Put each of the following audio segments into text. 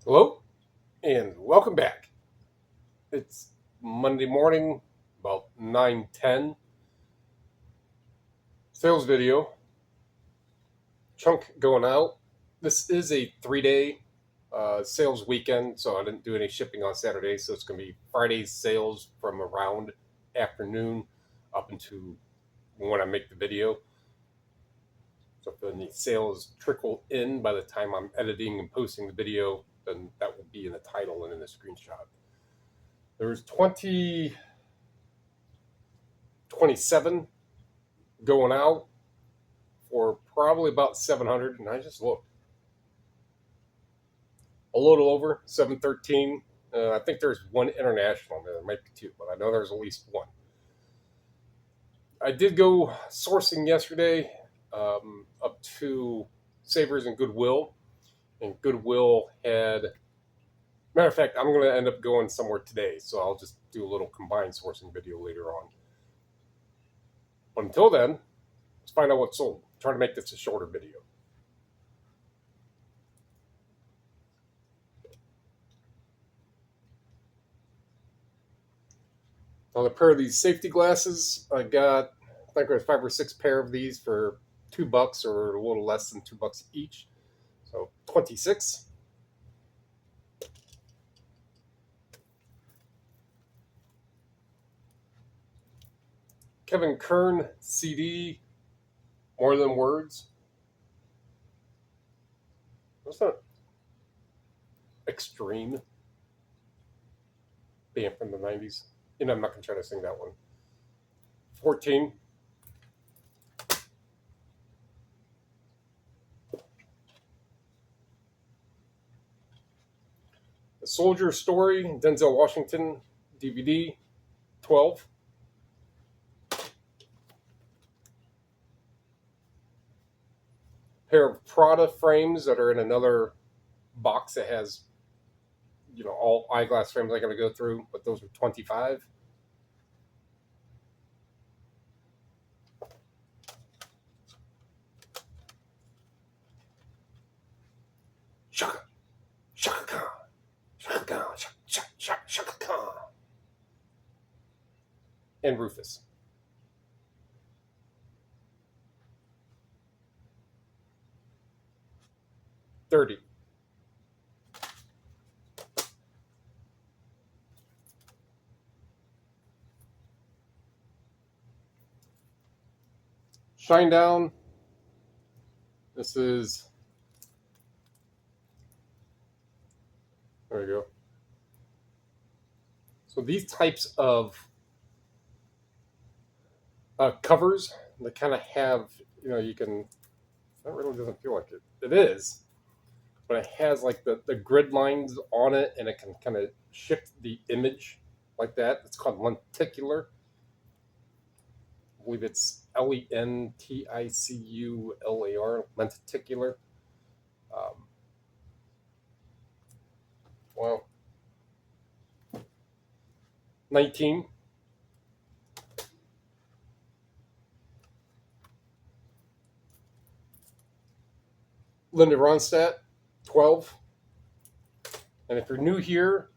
Hello and welcome back. It's Monday morning, about 9:10. Sales video. Chunk going out. This is a 3-day sales weekend, so I didn't do any shipping on Saturday, so it's going to be Friday's sales from around afternoon up into when I make the video. So if any sales trickle in by the time I'm editing and posting the video, then that will be in the title and in the screenshot. There's 27 going out for probably about 700, and I just looked a little over 713. I think there's one international there. There might be two, but I know there's at least one. I did go sourcing yesterday up to Savers and Goodwill, and Goodwill had. Matter of fact, I'm going to end up going somewhere today, so I'll just do a little combined sourcing video later on. But until then, let's find out what's sold. Try to make this a shorter video. On a pair of these safety glasses, I think there's 5 or 6 pair of these for $2 or a little less than $2 each. So 26. Kevin Kern CD, More Than Words. What's that? Extreme band from the 90s. And I'm not going to try to sing that one. 14. The Soldier Story, Denzel Washington DVD, 12. Pair of Prada frames that are in another box that has, all eyeglass frames I got to go through, but those are 25. Shaka, Shaka Khan, Shaka Khan, Shaka Khan, and Rufus. 30. Shine Down. This is, there we go. So these types of covers, they kind of have, you can, that really doesn't feel like it. It is, but it has like the grid lines on it, and it can kind of shift the image like that. It's called lenticular. I believe it's Lenticular, lenticular. Well, 19. Linda Ronstadt, 12. And if you're new here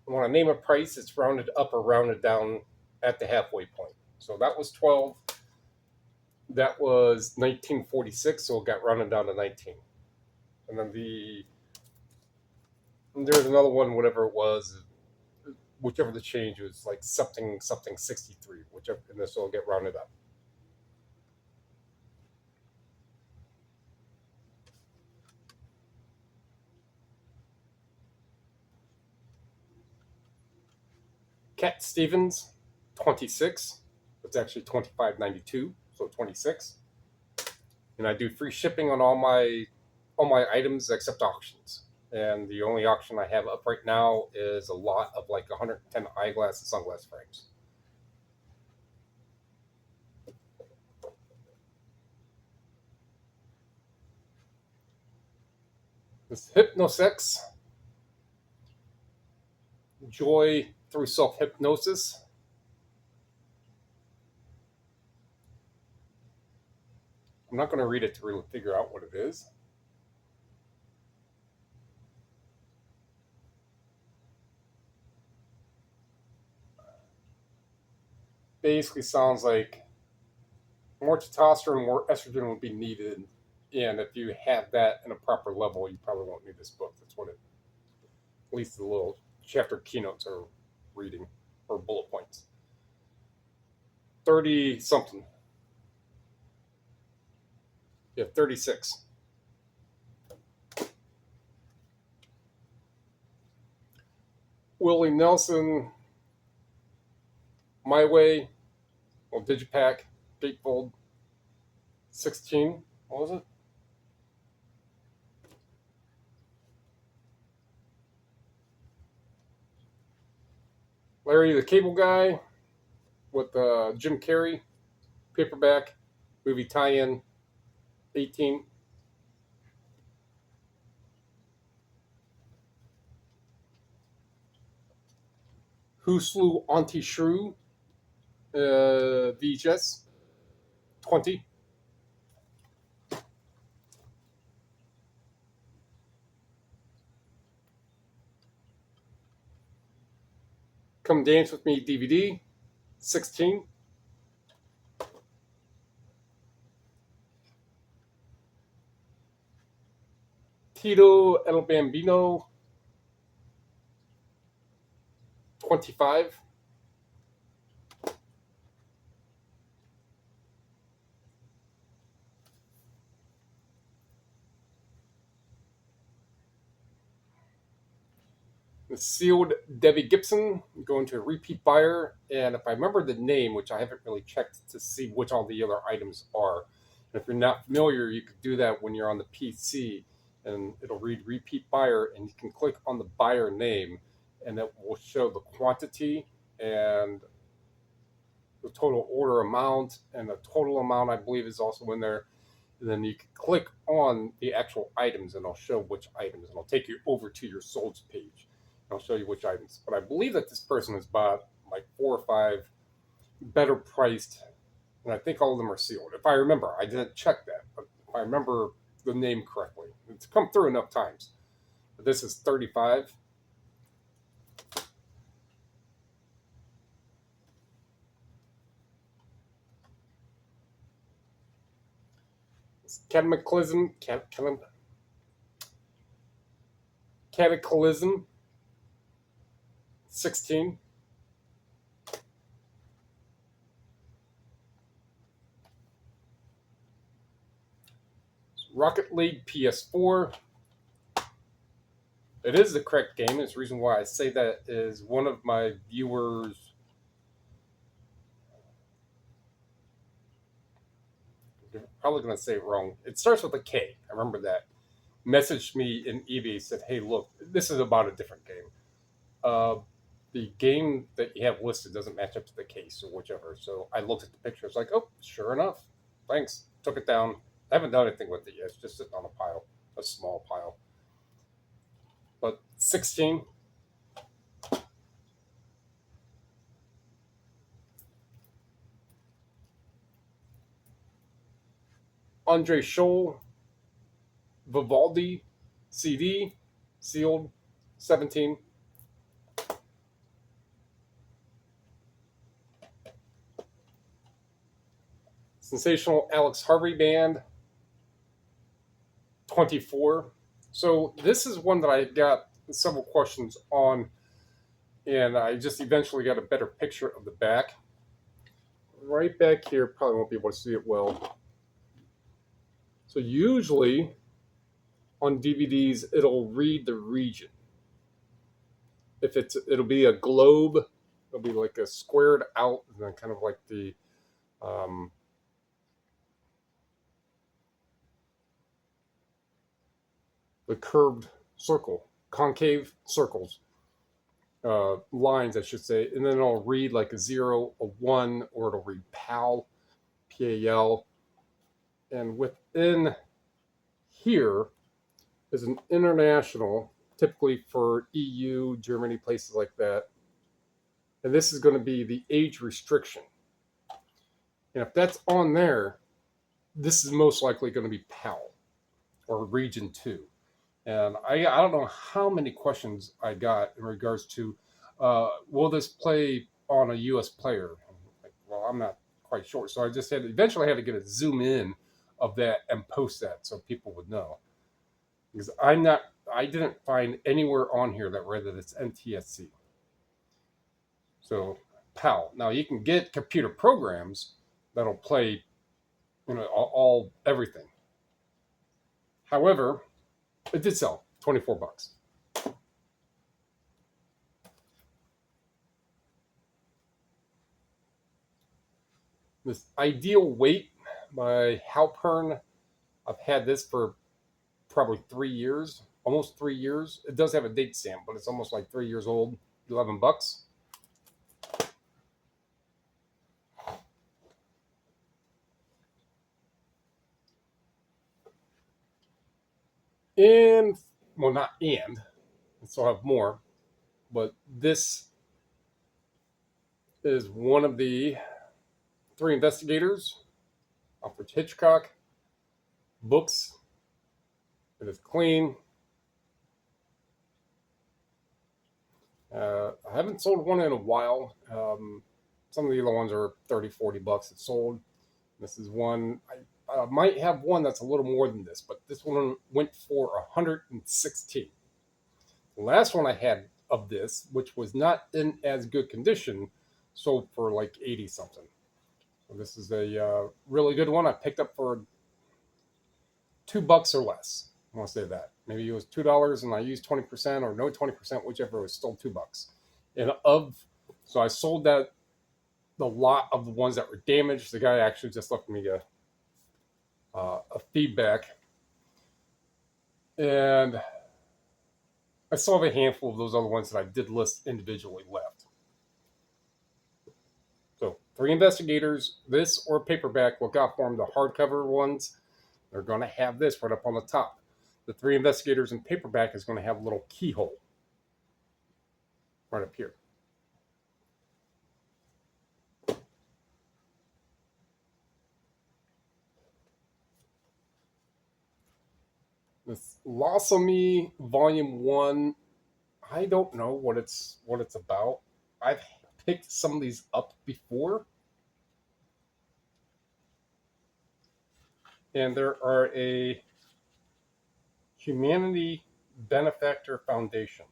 and want to name a price, it's rounded up or rounded down at the halfway point. So that was 12. That was 1946, so it got rounded down to 19. And then there's another one, whatever it was, whichever the change was, like something 63, whichever, and this will get rounded up. Cat Stevens, 26. It's actually 25.92, so 26. And I do free shipping on all my items except auctions. And the only auction I have up right now is a lot of like 110 eyeglass and sunglass frames. This Hypnosex, Joy Through Self-Hypnosis. I'm not going to read it to really figure out what it is. basically sounds like more testosterone, more estrogen would be needed. And if you have that in a proper level, you probably won't need this book. That's what it, at least the little chapter keynotes are reading, or bullet points. 30 something. Yeah, 36. Willie Nelson, My Way, well, Digipack, Gatefold, 16. What was it? Larry the Cable Guy with Jim Carrey, paperback, movie tie-in, 18. Who Slew Auntie Shrew, VHS, 20. Come Dance With Me DVD, 16. Tito El Bambino, 25. The Sealed Debbie Gibson, going to a repeat buyer. And if I remember the name, which I haven't really checked to see which all the other items are, and if you're not familiar, you could do that when you're on the PC, and it'll read repeat buyer, and you can click on the buyer name, and it will show the quantity and the total order amount, and the total amount, I believe, is also in there. And then you can click on the actual items, and it'll show which items, and it'll take you over to your solds page. I'll show you which items. But I believe that this person has bought like 4 or 5 better priced, and I think all of them are sealed. If I remember, I didn't check that, but if I remember the name correctly, it's come through enough times. But this is 35. Cataclysm, 16. Rocket League PS4. It is the correct game. It's the reason why I say that is one of my viewers. They're probably going to say it wrong. It starts with a K. I remember that. Messaged me in eBay, said, "Hey, look, this is about a different game. The game that you have listed doesn't match up to the case or whichever." So I looked at the picture. It's like, oh, sure enough. Thanks. Took it down. I haven't done anything with it yet. It's just sitting on a pile, a small pile. But 16. Andre Scholl, Vivaldi, CD, sealed, 17. Sensational Alex Harvey Band, 24. So this is one that I got several questions on, and I just eventually got a better picture of the back. Right back here, probably won't be able to see it well. So usually on DVDs, it'll read the region. If it'll be a globe, it'll be like a squared out, and then kind of like the curved circle, concave circles, lines, I should say, and then it'll read like a 0, a 1, or it'll read PAL, PAL, and within here is an international, typically for EU, Germany, places like that, and this is going to be the age restriction. And if that's on there, this is most likely going to be PAL or Region 2. And I don't know how many questions I got in regards to, will this play on a U.S. player? well, I'm not quite sure. So I just eventually had to get a zoom in of that and post that so people would know. Because I didn't find anywhere on here that read that it's NTSC. So PAL. Now you can get computer programs that'll play, all everything. However, it did sell $24. This Ideal Weight by Halpern. I've had this for probably 3 years, almost 3 years. It does have a date stamp, but it's almost like 3 years old. $11. And well, not and. I still have more, but this is one of the three investigators, Alfred Hitchcock books. It is clean. I haven't sold one in a while. Some of the other ones are 30, $40 it's sold. This is one. I might have one that's a little more than this, but this one went for 116. The last one I had of this, which was not in as good condition, sold for like 80 something. So this is a really good one. I picked up for $2 or less. I want to say that. Maybe it was $2 and I used 20% or no 20%, whichever, it was still $2. And so I sold that, the lot of the ones that were damaged. The guy actually just left me a feedback. And I still have a handful of those other ones that I did list individually left. So 3 investigators, this or paperback, look out for them. The hardcover ones, they're going to have this right up on the top. The 3 investigators in paperback is going to have a little keyhole right up here. This Loss on Me Volume 1, I don't know what it's about. I've picked some of these up before. And there are a Humanity Benefactor Foundation.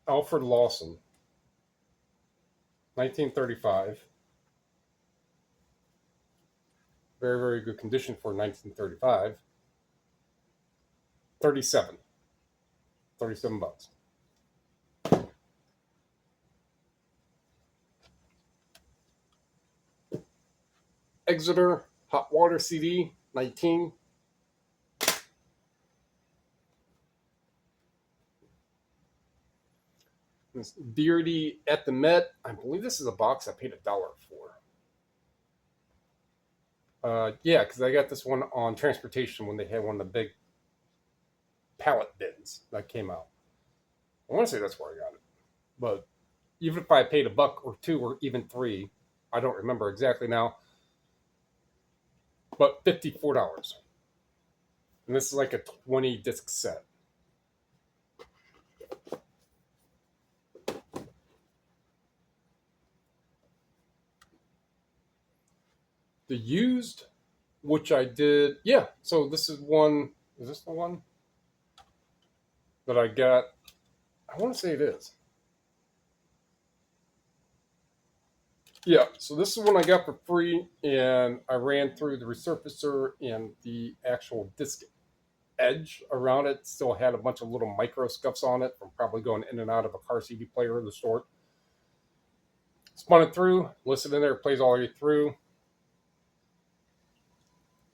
Alfred Lawson, 1935. Very, very good condition for 1935. 37. $37. Exeter Hot Water CD, 19. This Beardy at the Met. I believe this is a box I paid $1 for. Yeah, because I got this one on transportation when they had one of the big pallet bins that came out. I want to say that's where I got it. But even if I paid $1 or $2 or even $3, I don't remember exactly now. But $54. And this is like a 20 disc set. The used, which I did, yeah. So this is one. Is this the one that I got? I want to say it is. Yeah. So this is one I got for free, and I ran through the resurfacer and the actual disc edge around it. Still had a bunch of little micro scuffs on it from probably going in and out of a car CD player of the sort. Spun it through, listed in there, plays all the way through.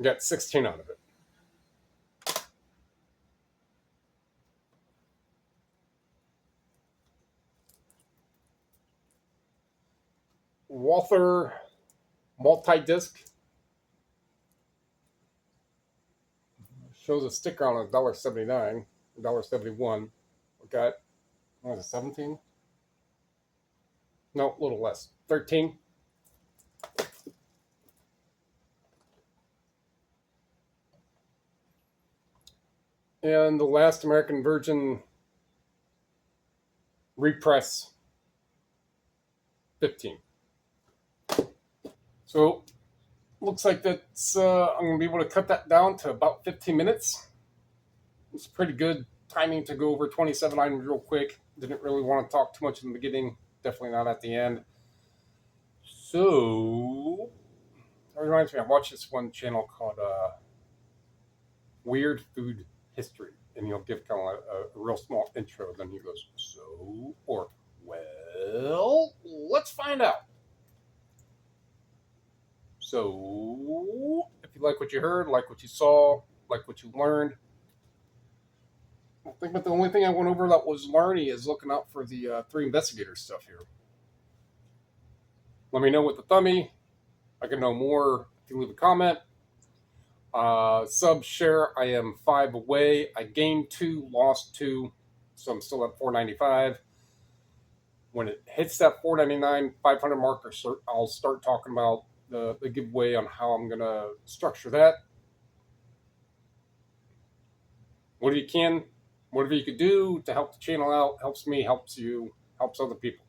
Got 16 out of it. Walther multi-disc. Shows a sticker on it, $1.79, $1.71. We got, what was it, 17? No, a little less. 13. And the last American Virgin repress 15. So looks like that's I'm going to be able to cut that down to about 15 minutes. It's pretty good timing to go over 27 items real quick. Didn't really want to talk too much in the beginning. Definitely not at the end. So that reminds me, I watched this one channel called Weird Food History, and he'll give kind of a real small intro. Then he goes, "So," or "Well, let's find out." So, if you like what you heard, like what you saw, like what you learned, I think that the only thing I went over that was learning is looking out for the 3 investigators stuff here. Let me know with the thummy. I can know more if you leave a comment. Sub share, I am 5 away. I gained 2, lost 2, so I'm still at 495. When it hits that 499, 500 marker, I'll start talking about the giveaway on how I'm going to structure that. Whatever you can, whatever you could do to help the channel out, helps me, helps you, helps other people.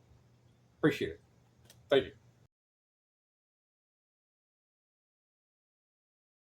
Appreciate it. Thank you.